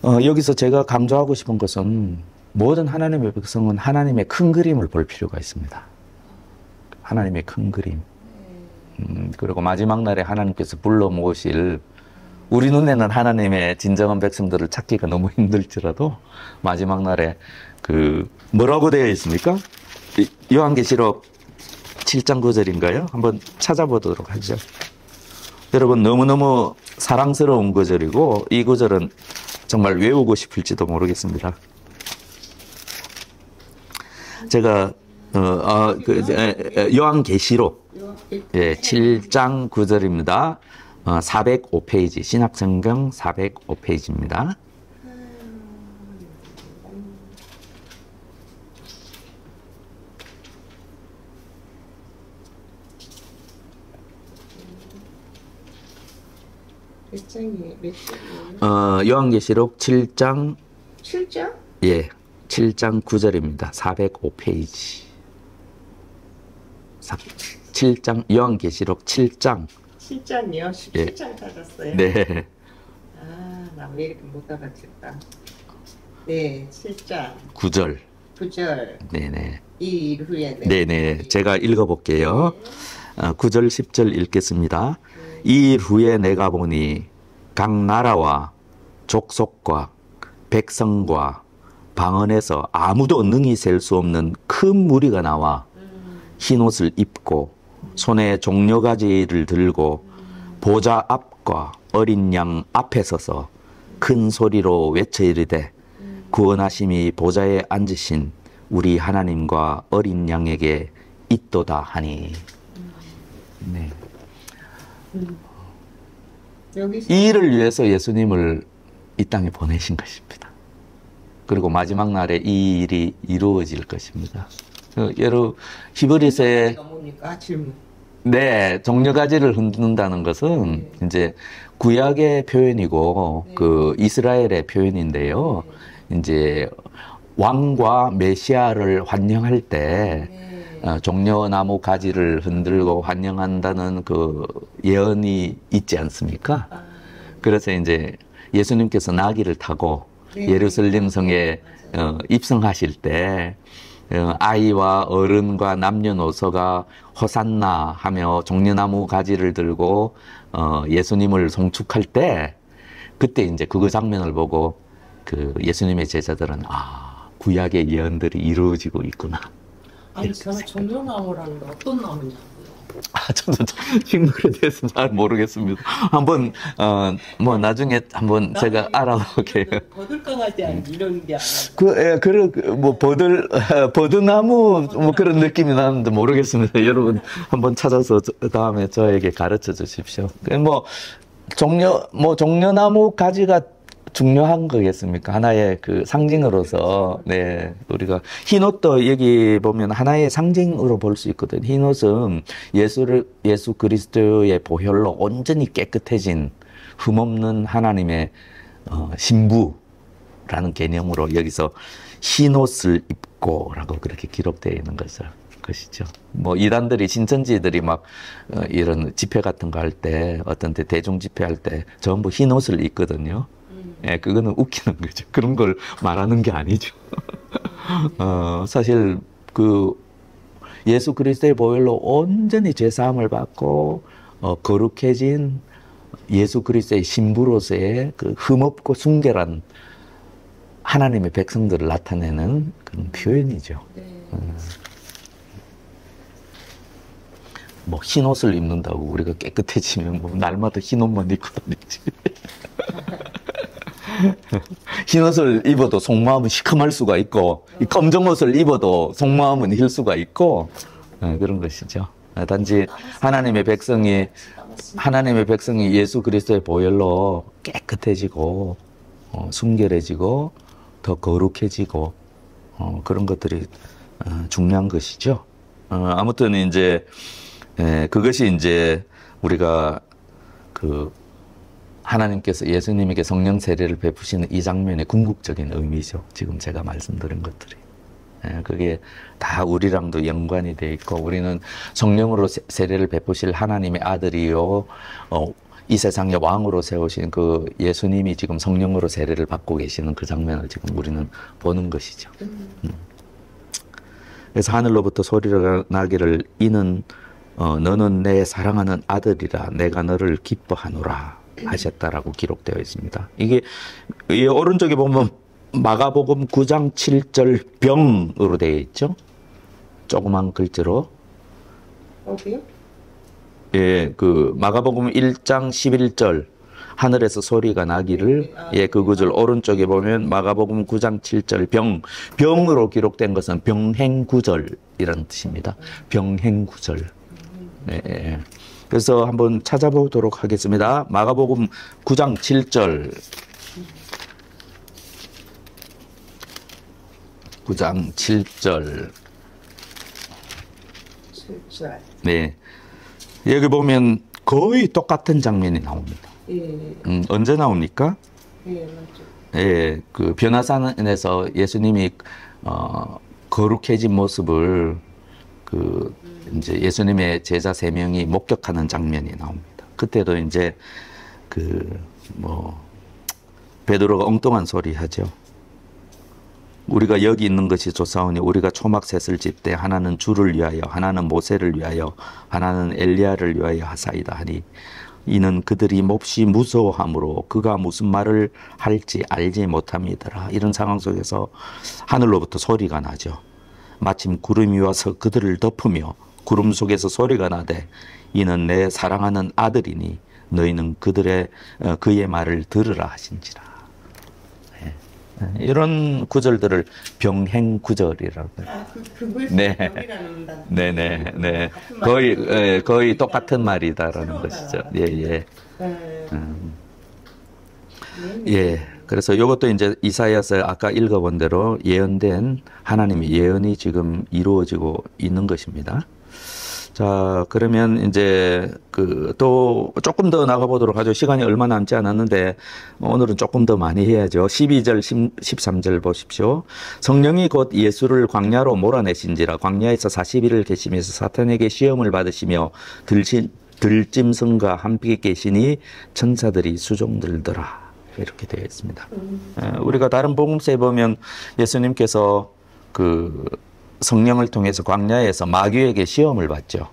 S1: 여기서 제가 강조하고 싶은 것은 모든 하나님의 백성은 하나님의 큰 그림을 볼 필요가 있습니다. 하나님의 큰 그림. 그리고 마지막 날에 하나님께서 불러 모으실, 우리 눈에는 하나님의 진정한 백성들을 찾기가 너무 힘들지라도 마지막 날에 뭐라고 되어 있습니까? 요한계시록 7장 9절인가요? 한번 찾아보도록 하죠. 여러분, 너무너무 사랑스러운 구절이고 이 구절은 정말 외우고 싶을지도 모르겠습니다. 제가 요한계시록 7장 9절입니다. 405페이지, 신약성경 405페이지입니다.
S2: 몇 장이에요? 몇 장이에요?
S1: 요한계시록 7장
S2: 7장?
S1: 예, 7장 9절입니다. 405페이지. 7장, 요한계시록 7장.
S2: 7장이요? 17장 찾았어요?
S1: 네.
S2: 아, 나 왜 이렇게 못 알아듣다. 네, 7장
S1: 9절.
S2: 9절.
S1: 네네.
S2: 이 일 후에.
S1: 네네. 제가 읽어볼게요. 9절, 10절 읽겠습니다. 이 일 후에 내가 보니 각 나라와 족속과 백성과 방언에서 아무도 능히 셀 수 없는 큰 무리가 나와 흰옷을 입고 손에 종려가지를 들고 보좌 앞과 어린 양 앞에 서서 큰 소리로 외쳐 이르되 구원하심이 보좌에 앉으신 우리 하나님과 어린 양에게 있도다 하니. 네. 이 일을 위해서 예수님을 이 땅에 보내신 것입니다. 그리고 마지막 날에 이 일이 이루어질 것입니다. 여러 히브리서에
S2: 뭡니까? 질문.
S1: 네, 종려가지를 흔든다는 것은 이제 구약의 표현이고 그 이스라엘의 표현인데요. 이제 왕과 메시아를 환영할 때 종려나무 가지를 흔들고 환영한다는 그 예언이 있지 않습니까? 그래서 이제 예수님께서 나귀를 타고 예루살렘 성에 입성하실 때 아이와 어른과 남녀노소가 호산나 하며 종려나무 가지를 들고 예수님을 송축할 때 그때 이제 그 장면을 보고 그 예수님의 제자들은 구약의 예언들이 이루어지고 있구나.
S2: 아니, 저는 종려나무라는 게 어떤 나무냐고요?
S1: 저도 식물에 대해서 잘 모르겠습니다. 한번 뭐 나중에 한번 제가 알아볼게요.
S2: 버들강아지 이런 게 아니라.
S1: 뭐 버드나무 뭐 그런 느낌이 나는데 모르겠습니다. 여러분 한번 찾아서 다음에 저에게 가르쳐 주십시오. 뭐 종려나무 가지가 중요한 거겠습니까? 하나의 그 상징으로서, 네, 우리가 흰옷도 여기 보면 하나의 상징으로 볼 수 있거든요. 흰옷은 예수 그리스도의 보혈로 온전히 깨끗해진 흠없는 하나님의 신부라는 개념으로 여기서 흰옷을 입고라고 그렇게 기록되어 있는 것이죠. 뭐 이단들이 신천지들이 막 이런 집회 같은 거 할 때 어떤 때 대중 집회할 때 전부 흰옷을 입거든요. 예, 그거는 웃기는 거죠. 그런 걸 말하는 게 아니죠. 사실 그 예수 그리스도의 보혈로 온전히 죄 사함을 받고 거룩해진 예수 그리스도의 신부로서의 그 흠없고 순결한 하나님의 백성들을 나타내는 그런 표현이죠. 뭐 흰옷을 입는다고 우리가 깨끗해지면 뭐 날마다 흰옷만 입고 다니지. 흰 옷을 입어도 속마음은 시커멀 수가 있고, 이 검정 옷을 입어도 속마음은 힐 수가 있고, 그런 것이죠. 단지 하나님의 백성이 예수 그리스도의 보혈로 깨끗해지고, 순결해지고, 더 거룩해지고, 그런 것들이 중요한 것이죠. 아무튼 이제 그것이 이제 우리가 하나님께서 예수님에게 성령 세례를 베푸시는 이 장면의 궁극적인 의미죠. 지금 제가 말씀드린 것들이. 그게 다 우리랑도 연관이 돼 있고, 우리는 성령으로 세례를 베푸실 하나님의 아들이요, 이 세상의 왕으로 세우신 그 예수님이 지금 성령으로 세례를 받고 계시는 그 장면을 지금 우리는 보는 것이죠. 그래서 하늘로부터 소리가 나기를 이는 너는 내 사랑하는 아들이라 내가 너를 기뻐하노라 하셨다라고 기록되어 있습니다. 이게 이 오른쪽에 보면 마가복음 9장 7절 병으로 되어 있죠. 조그만 글자로.
S2: 어디요?
S1: 예, 그 마가복음 1장 11절 하늘에서 소리가 나기를, 예, 그 구절 오른쪽에 보면 마가복음 9장 7절 병으로 기록된 것은 병행구절이라는 뜻입니다. 병행구절. 예. 그래서 한번 찾아보도록 하겠습니다. 마가복음 9장 7절. 9장 7절.
S2: 7절.
S1: 네. 여기 보면 거의 똑같은 장면이 나옵니다.
S2: 예.
S1: 언제 나옵니까?
S2: 예, 맞죠.
S1: 예, 그 변화산에서 예수님이 거룩해진 모습을 이제 예수님의 제자 3명이 목격하는 장면이 나옵니다. 그때도 이제 베드로가 엉뚱한 소리 하죠. 우리가 여기 있는 것이 좋사오니 우리가 초막 셋을 집되 하나는 주를 위하여, 하나는 모세를 위하여, 하나는 엘리야를 위하여 하사이다 하니 이는 그들이 몹시 무서워하므로 그가 무슨 말을 할지 알지 못함이더라. 이런 상황 속에서 하늘로부터 소리가 나죠. 마침 구름이 와서 그들을 덮으며 구름 속에서 소리가 나되 이는 내 사랑하는 아들이니 너희는 그의 말을 들으라 하신지라. 이런 구절들을 병행구절이라고 해요. 네. 네네. 거의 똑같은 말이다라는 것이죠. 예. 예. 그래서 이것도 이제 이사야서 아까 읽어본 대로 예언된 하나님의 예언이 지금 이루어지고 있는 것입니다. 자, 그러면 이제 또 조금 더 나가보도록 하죠. 시간이 얼마 남지 않았는데 오늘은 조금 더 많이 해야죠. 12절, 13절 보십시오. 성령이 곧 예수를 광야로 몰아내신지라 광야에서 40일을 계시면서 사탄에게 시험을 받으시며 들짐승과 함께 계시니 천사들이 수종들더라. 이렇게 되어 있습니다. 우리가 다른 복음서에 보면 예수님께서 성령을 통해서 광야에서 마귀에게 시험을 받죠.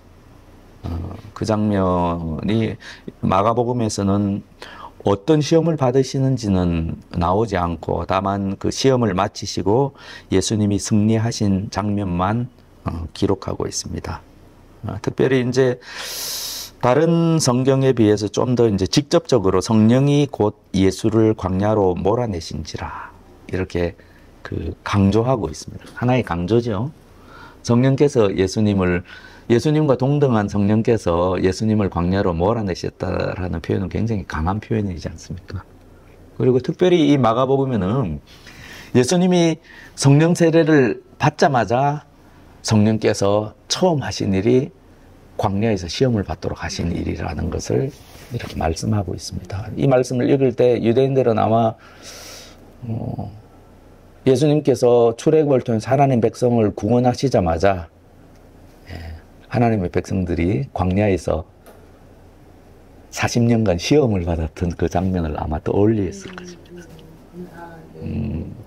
S1: 그 장면이 마가복음에서는 어떤 시험을 받으시는지는 나오지 않고 다만 그 시험을 마치시고 예수님이 승리하신 장면만 기록하고 있습니다. 특별히 이제 다른 성경에 비해서 좀 더 이제 직접적으로 성령이 곧 예수를 광야로 몰아내신지라 이렇게 강조하고 있습니다. 하나의 강조죠. 성령께서 예수님과 동등한 성령께서 예수님을 광야로 몰아내셨다라는 표현은 굉장히 강한 표현이지 않습니까? 그리고 특별히 이 마가복음에는 예수님이 성령 세례를 받자마자 성령께서 처음 하신 일이 광야에서 시험을 받도록 하신 일이라는 것을 이렇게 말씀하고 있습니다. 이 말씀을 읽을 때 유대인들은 아마 예수님께서 출애굽을 통해서 하나님 백성을 구원하시자마자 하나님의 백성들이 광야에서 40년간 시험을 받았던 그 장면을 아마 떠올렸을 것입니다.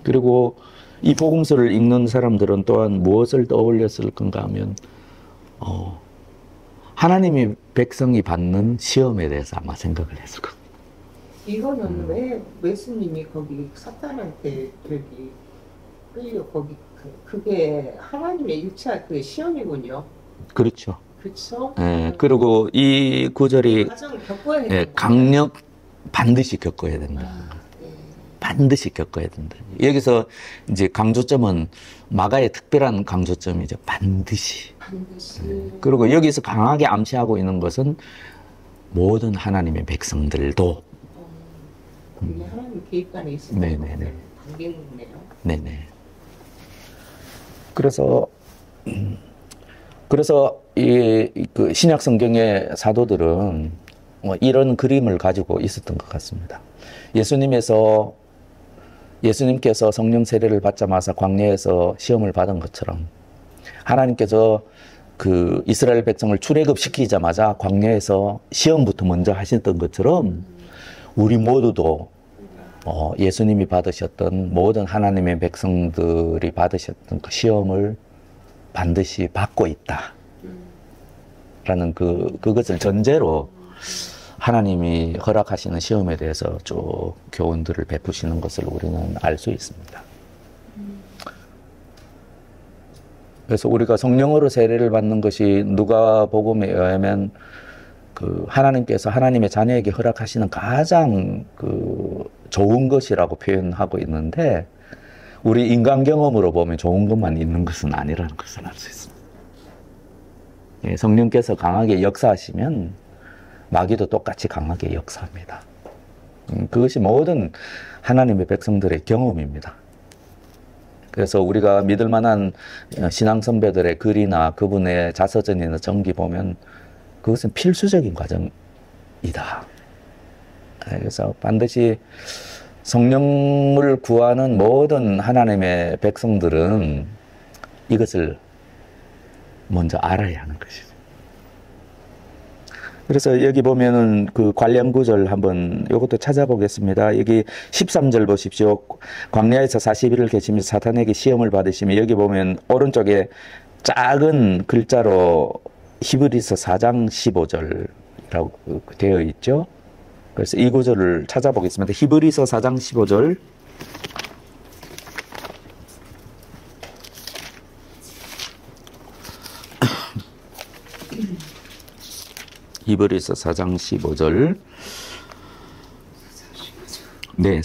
S1: 그리고 이 복음서를 읽는 사람들은 또한 무엇을 떠올렸을 건가 하면 하나님의 백성이 받는 시험에 대해서 아마 생각을 했을 겁니다.
S2: 이거는 왜 예수님이 거기 사탄한테 끌려 거기 그게 하나님의 일차 그 시험이군요.
S1: 그렇죠.
S2: 그렇죠.
S1: 예, 그리고 이 구절이
S2: 가장 겪어야 돼.
S1: 강력 반드시 겪어야 된다. 반드시 겪어야 된다. 여기서 이제 강조점은 마가의 특별한 강조점이죠. 반드시. 그리고 여기서 강하게 암시하고 있는 것은 모든 하나님의 백성들도.
S2: 하나님 계획 안에 있는
S1: 네네네.
S2: 단계네요.
S1: 네네. 그래서 그 신약 성경의 사도들은 이런 그림을 가지고 있었던 것 같습니다. 예수님께서 성령 세례를 받자마자 광야에서 시험을 받은 것처럼 하나님께서 그 이스라엘 백성을 출애굽시키자마자 광야에서 시험부터 먼저 하셨던 것처럼 우리 모두도 예수님이 받으셨던 모든 하나님의 백성들이 받으셨던 그 시험을 반드시 받고 있다. 라는 그것을 전제로 하나님이 허락하시는 시험에 대해서 쭉 교훈들을 베푸시는 것을 우리는 알 수 있습니다. 그래서 우리가 성령으로 세례를 받는 것이 누가복음에 의하면 그 하나님께서 하나님의 자녀에게 허락하시는 가장 그 좋은 것이라고 표현하고 있는데 우리 인간 경험으로 보면 좋은 것만 있는 것은 아니라는 것을 알 수 있습니다. 예, 성령께서 강하게 역사하시면 마귀도 똑같이 강하게 역사합니다. 그것이 모든 하나님의 백성들의 경험입니다. 그래서 우리가 믿을 만한 신앙 선배들의 글이나 그분의 자서전이나 전기 보면 그것은 필수적인 과정이다. 그래서 반드시 성령을 구하는 모든 하나님의 백성들은 이것을 먼저 알아야 하는 것이죠. 그래서 여기 보면은 그 관련 구절 한번 이것도 찾아보겠습니다. 여기 13절 보십시오. 광야에서 40일을 계시며 사탄에게 시험을 받으시며 여기 보면 오른쪽에 작은 글자로 히브리서 4장 15절이라고 되어 있죠. 그래서 이 구절을 찾아보겠습니다. 히브리서 4장 15절. 히브리서 4장 15절. 네.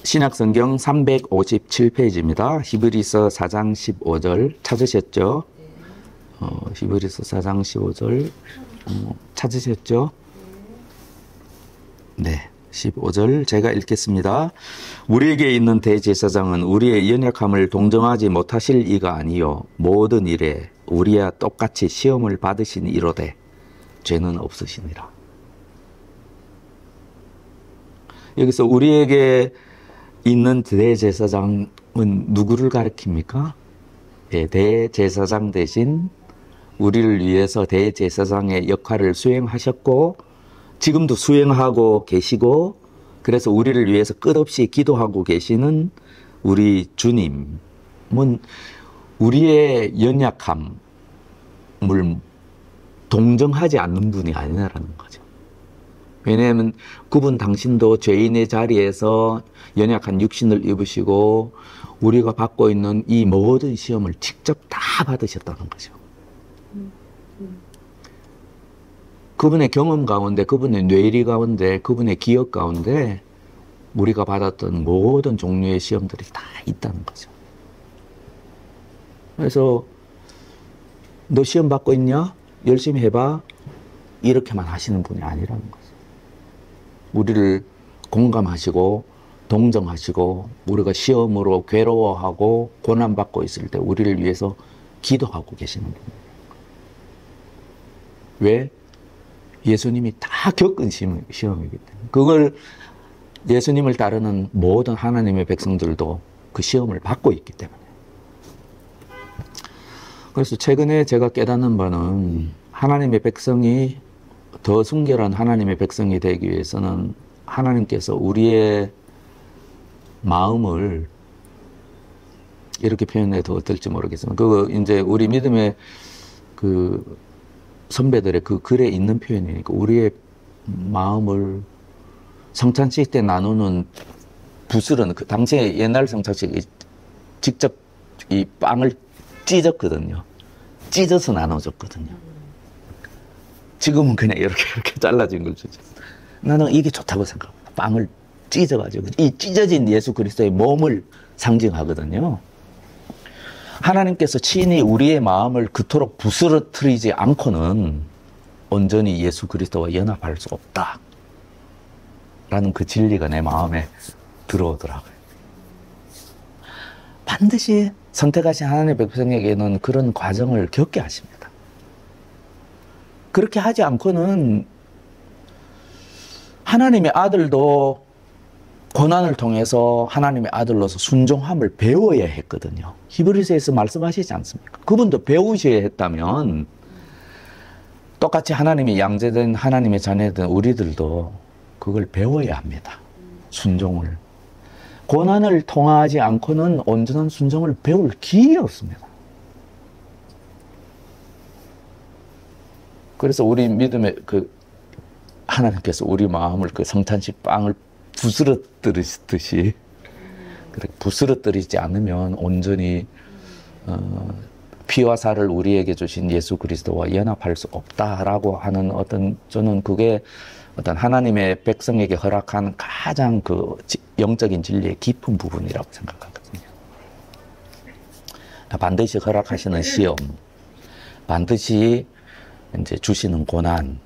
S1: 신약성경 357페이지입니다. 히브리서 4장 15절 찾으셨죠? 히브리서 4장 15절 찾으셨죠? 네. 15절 제가 읽겠습니다. 우리에게 있는 대제사장은 우리의 연약함을 동정하지 못하실 이가 아니요 모든 일에 우리와 똑같이 시험을 받으신 이로되 죄는 없으시니라. 여기서 우리에게 있는 대제사장은 누구를 가리킵니까? 네, 대제사장 대신 우리를 위해서 대제사장의 역할을 수행하셨고 지금도 수행하고 계시고 그래서 우리를 위해서 끝없이 기도하고 계시는 우리 주님은 우리의 연약함을 동정하지 않는 분이 아니라는 거죠. 왜냐하면 그분 당신도 죄인의 자리에서 연약한 육신을 입으시고 우리가 받고 있는 이 모든 시험을 직접 다 받으셨다는 거죠. 그분의 경험 가운데, 그분의 뇌리 가운데, 그분의 기억 가운데 우리가 받았던 모든 종류의 시험들이 다 있다는 거죠. 그래서 너 시험 받고 있냐? 열심히 해봐. 이렇게만 하시는 분이 아니라는 거죠. 우리를 공감하시고 동정하시고 우리가 시험으로 괴로워하고 고난받고 있을 때 우리를 위해서 기도하고 계시는 분이에요. 왜? 예수님이 다 겪은 시험이기 때문에. 그걸 예수님을 따르는 모든 하나님의 백성들도 그 시험을 받고 있기 때문에. 그래서 최근에 제가 깨닫는 바는 하나님의 백성이 더 순결한 하나님의 백성이 되기 위해서는 하나님께서 우리의 마음을 이렇게 표현해도 어떨지 모르겠지만 그거 이제 우리 믿음의 그 선배들의 그 글에 있는 표현이니까 우리의 마음을 성찬식 때 나누는 붓으로는 그 당시에 옛날 성찬식이 직접 이 빵을 찢었거든요. 찢어서 나눠줬거든요. 지금은 그냥 이렇게 잘라진 걸 주죠. 나는 이게 좋다고 생각합니다. 빵을 찢어가지고 이 찢어진 예수 그리스도의 몸을 상징하거든요. 하나님께서 친히 우리의 마음을 그토록 부스러뜨리지 않고는 온전히 예수 그리스도와 연합할 수 없다. 라는 그 진리가 내 마음에 들어오더라고요. 반드시 선택하신 하나님의 백성에게는 그런 과정을 겪게 하십니다. 그렇게 하지 않고는 하나님의 아들도 고난을 통해서 하나님의 아들로서 순종함을 배워야 했거든요. 히브리서에서 말씀하시지 않습니까? 그분도 배우셔야 했다면 똑같이 하나님의 양자된 하나님의 자녀된 우리들도 그걸 배워야 합니다. 순종을. 고난을 통하지 않고는 온전한 순종을 배울 기회가 없습니다. 그래서 우리 믿음의 하나님께서 우리 마음을 성찬식 빵을 부스러뜨리듯이 그렇게 부스러뜨리지 않으면 온전히 피와 살을 우리에게 주신 예수 그리스도와 연합할 수 없다라고 하는 저는 그게 어떤 하나님의 백성에게 허락한 가장 영적인 진리의 깊은 부분이라고 생각하거든요. 반드시 허락하시는 시험, 반드시 이제 주시는 고난,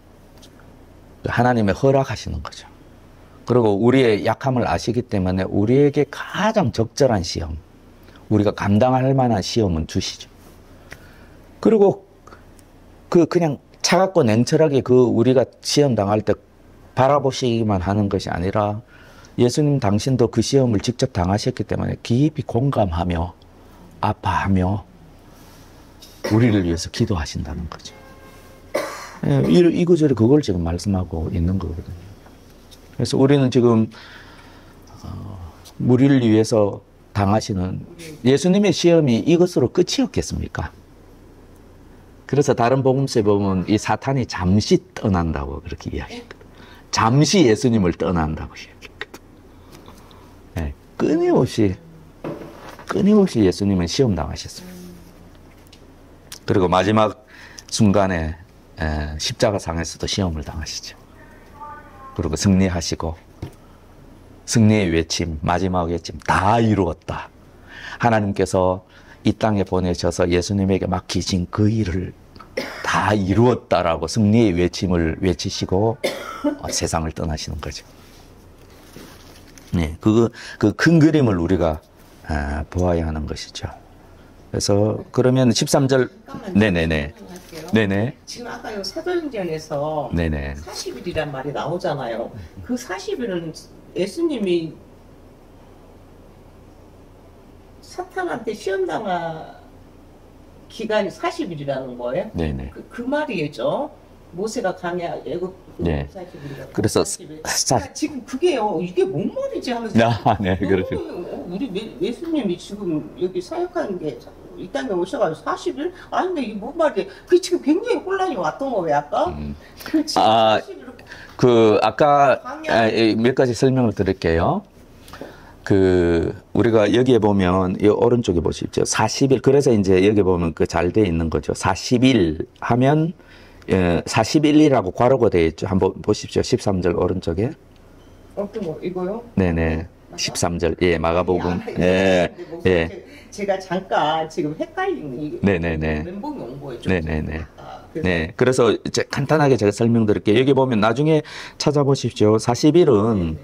S1: 하나님의 허락하시는 거죠. 그리고 우리의 약함을 아시기 때문에 우리에게 가장 적절한 시험, 우리가 감당할 만한 시험은 주시죠. 그리고 그냥 차갑고 냉철하게 우리가 시험 당할 때 바라보시기만 하는 것이 아니라 예수님 당신도 그 시험을 직접 당하셨기 때문에 깊이 공감하며 아파하며 우리를 위해서 기도하신다는 거죠. 이 구절이 그걸 지금 말씀하고 있는 거거든요. 그래서 우리는 지금 우리를 위해서 당하시는 예수님의 시험이 이것으로 끝이었겠습니까? 그래서 다른 복음서에 보면 이 사탄이 잠시 떠난다고 그렇게 이야기했거든요. 잠시 예수님을 떠난다고 이야기했거든요. 네, 끊임없이 예수님은 시험 당하셨어요. 그리고 마지막 순간에 십자가상에서도 시험을 당하시죠. 그리고 승리하시고 승리의 외침, 마지막 외침, 다 이루었다. 하나님께서 이 땅에 보내셔서 예수님에게 맡기신 그 일을 다 이루었다라고 승리의 외침을 외치시고 세상을 떠나시는 거죠. 네, 그 큰 그림을 우리가 보아야 하는 것이죠. 그래서 그러면 13절, 네네네. 네네.
S2: 지금 아까 요 사도행전에서
S1: 네네.
S2: 40일이란 말이 나오잖아요. 그 40일은 예수님이 사탄한테 시험당한 기간이 40일이라는 거예요?
S1: 네네.
S2: 그 말이죠. 모세가 강야 애굽
S1: 네.
S2: 40일이라고.
S1: 그래서
S2: 40일. 지금 그게요. 이게 뭔 말이지 하면서.
S1: 네, 그렇죠.
S2: 우리 예수님이 지금 여기 사역하는 게 이 땅에 오셔가지고 40일? 아니 근데 이게 뭔 말이야? 그 지금 굉장히 혼란이 왔던 거예요, 아까? 그 지금 40일을
S1: 아까 몇 가지 설명을 드릴게요. 우리가 여기에 보면, 이 오른쪽에 보십시오. 40일. 그래서 이제 여기 보면 잘 돼 있는 거죠. 40일 하면, 41이라고 괄호가 되어 있죠. 한번 보십시오. 13절 오른쪽에.
S2: 어떤 거, 이거요?
S1: 네네. 13절. 예, 마가복음. 예.
S2: 제가 잠깐 지금 헷갈리는
S1: 네네네.
S2: 멘붕이 온 거예요.
S1: 네네네. 네. 그래서 이제 간단하게 제가 설명드릴게요. 여기 보면 나중에 찾아보십시오. 40일은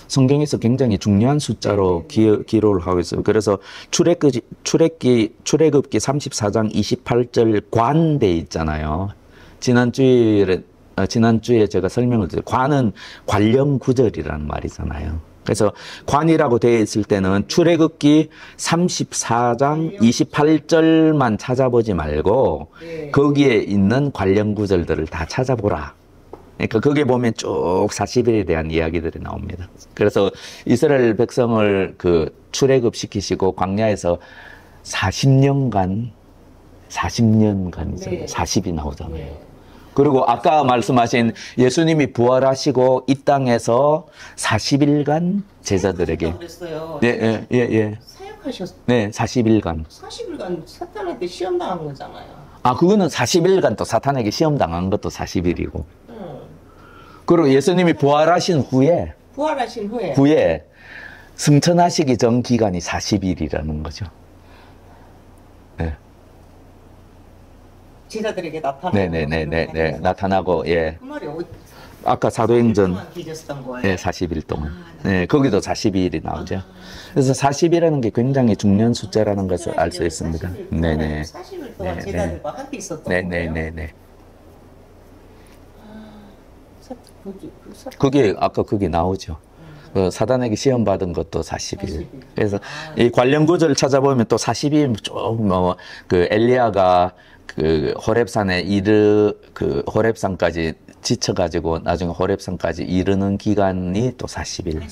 S1: 성경에서 굉장히 중요한 숫자로 기록을 하고 있어요. 그래서 출애굽기 34장 28절 관돼 있잖아요. 지난주에 제가 설명을 드렸어요. 관은 관련 구절이라는 말이잖아요. 그래서 관이라고 되어 있을 때는 출애굽기 34장 28절만 찾아보지 말고 거기에 있는 관련 구절들을 다 찾아보라. 그러니까 거기에 보면 쭉 40일에 대한 이야기들이 나옵니다. 그래서 이스라엘 백성을 출애굽시키시고 광야에서 40년간 이제 40이 나오잖아요. 그리고 아까 말씀하신 예수님이 부활하시고 이 땅에서 40일간 제자들에게 예.
S2: 사역하셨어요.
S1: 네, 40일간.
S2: 40일간 사탄한테 시험 당한 거잖아요.
S1: 그거는 40일간 또 사탄에게 시험 당한 것도 40일이고. 그리고 예수님이 부활하신 후에
S2: 부활하신 후에.
S1: 후에 승천하시기 전 기간이 40일이라는 거죠. 네.
S2: 제자들에게 나타나고.
S1: 네네네네. 나타나고, 예.
S2: 그 말이
S1: 아까 사도행전.
S2: 계셨던 거예요.
S1: 네, 40일 동안. 네, 거기도 40일이 나오죠. 그래서 40이라는 게 굉장히 중요한 숫자라는 것을 알 수 있습니다. 네네.
S2: 40일 동안 제자들과 함께 있었던 거예요.
S1: 네네네네.
S2: 그
S1: 그게 아까 그게 나오죠. 그 사단에게 시험 받은 것도 40일. 그래서 이 관련 구절을 찾아보면 또 40일 그 엘리야가 그 호렙산에 그 호렙산까지 지쳐가지고 나중에 호렙산까지 이르는 기간이 또 40일.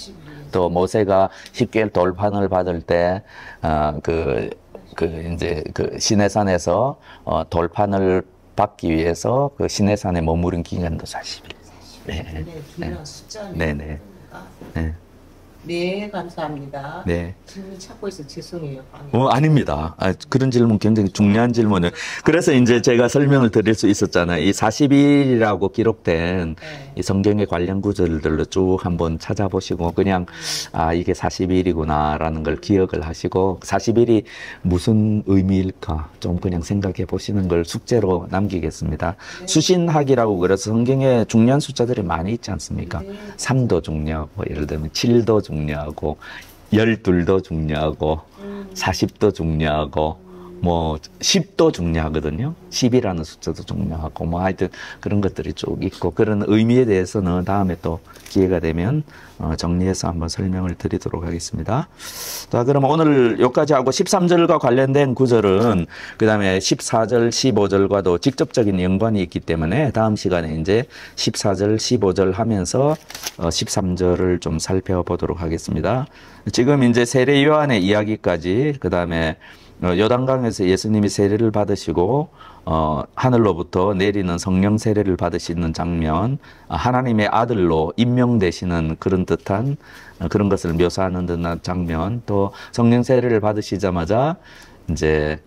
S1: 또 모세가 10개월 돌판을 받을 때 이제 그 시내산에서 돌판을 받기 위해서 그 시내산에 머무른 기간도 40일. 네.
S2: 중요한 숫자네요.
S1: 네네. 네.
S2: 네, 감사합니다.
S1: 네.
S2: 질문 찾고 있어 죄송해요.
S1: 아닙니다. 그런 질문 굉장히 중요한 질문을. 그래서 이제 제가 설명을 드릴 수 있었잖아요. 이 40일이라고 기록된 이 성경의 관련 구절들로 쭉 한번 찾아보시고 그냥 이게 40일이구나라는 걸 기억을 하시고 40일이 무슨 의미일까 좀 그냥 생각해 보시는 걸 숙제로 남기겠습니다.
S2: 네.
S1: 수신학이라고 그래서 성경에 중요한 숫자들이 많이 있지 않습니까?
S2: 네.
S1: 3도 중요하고 예를 들면 7도 중요하고 12도 중요하고 40도 중요하고 뭐 10도 중요하거든요. 10이라는 숫자도 중요하고 뭐 하여튼 그런 것들이 쭉 있고 그런 의미에 대해서는 다음에 또 기회가 되면 정리해서 한번 설명을 드리도록 하겠습니다. 자, 그럼 오늘 여기까지 하고 13절과 관련된 구절은 그 다음에 14절, 15절과도 직접적인 연관이 있기 때문에 다음 시간에 이제 14절, 15절 하면서 13절을 좀 살펴보도록 하겠습니다. 지금 이제 세례 요한의 이야기까지 그 다음에 요단강에서 예수님이 세례를 받으시고 하늘로부터 내리는 성령 세례를 받으시는 장면, 하나님의 아들로 임명되시는 그런 듯한 그런 것을 묘사하는 듯한 장면, 또 성령 세례를 받으시자마자 이제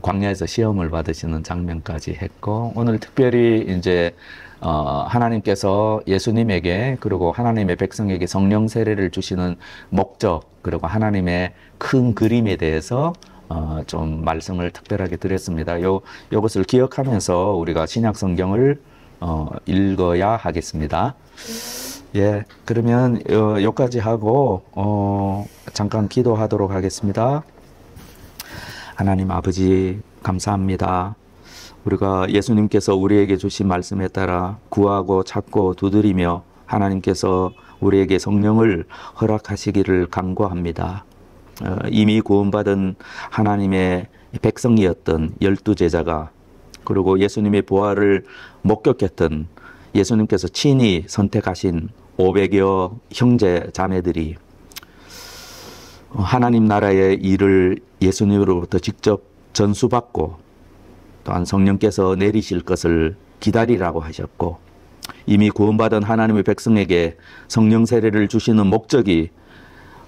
S1: 광야에서 시험을 받으시는 장면까지 했고 오늘 특별히 이제 하나님께서 예수님에게 그리고 하나님의 백성에게 성령 세례를 주시는 목적 그리고 하나님의 큰 그림에 대해서 좀 말씀을 특별하게 드렸습니다. 요것을 기억하면서 우리가 신약 성경을 읽어야 하겠습니다. 예, 그러면 여기까지 하고 잠깐 기도하도록 하겠습니다. 하나님 아버지 감사합니다. 우리가 예수님께서 우리에게 주신 말씀에 따라 구하고 찾고 두드리며 하나님께서 우리에게 성령을 허락하시기를 간구합니다. 이미 구원받은 하나님의 백성이었던 12제자가 그리고 예수님의 부활을 목격했던 예수님께서 친히 선택하신 500여 형제 자매들이 하나님 나라의 일을 예수님으로부터 직접 전수받고 또한 성령께서 내리실 것을 기다리라고 하셨고 이미 구원받은 하나님의 백성에게 성령 세례를 주시는 목적이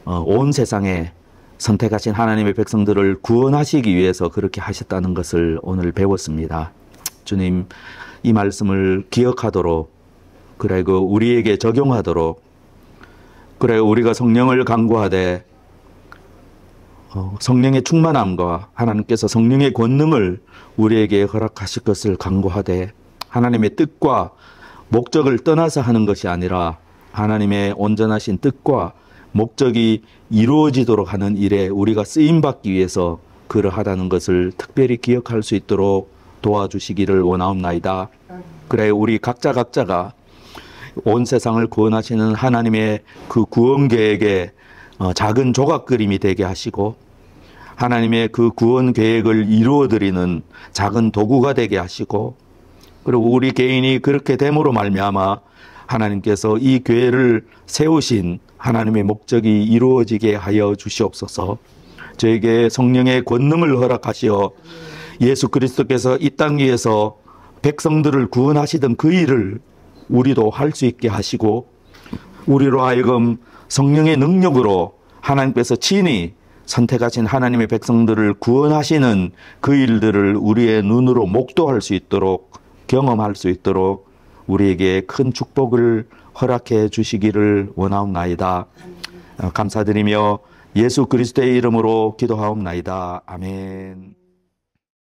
S1: 온 세상에 선택하신 하나님의 백성들을 구원하시기 위해서 그렇게 하셨다는 것을 오늘 배웠습니다. 주님, 이 말씀을 기억하도록 그리고 우리에게 적용하도록 그리고 우리가 성령을 간구하되 성령의 충만함과 하나님께서 성령의 권능을 우리에게 허락하실 것을 간구하되 하나님의 뜻과 목적을 떠나서 하는 것이 아니라 하나님의 온전하신 뜻과 목적이 이루어지도록 하는 일에 우리가 쓰임받기 위해서 그러하다는 것을 특별히 기억할 수 있도록 도와주시기를 원하옵나이다. 그래 우리 각자가 온 세상을 구원하시는 하나님의 그 구원 계획에 작은 조각 그림이 되게 하시고 하나님의 그 구원 계획을 이루어드리는 작은 도구가 되게 하시고 그리고 우리 개인이 그렇게 됨으로 말미암아 하나님께서 이 교회를 세우신 하나님의 목적이 이루어지게 하여 주시옵소서. 저에게 성령의 권능을 허락하시어 예수 그리스도께서 이 땅 위에서 백성들을 구원하시던 그 일을 우리도 할 수 있게 하시고 우리로 하여금 성령의 능력으로 하나님께서 친히 선택하신 하나님의 백성들을 구원하시는 그 일들을 우리의 눈으로 목도할 수 있도록 경험할 수 있도록 우리에게 큰 축복을 허락해 주시기를 원하옵나이다. 감사드리며 예수 그리스도의 이름으로 기도하옵나이다. 아멘.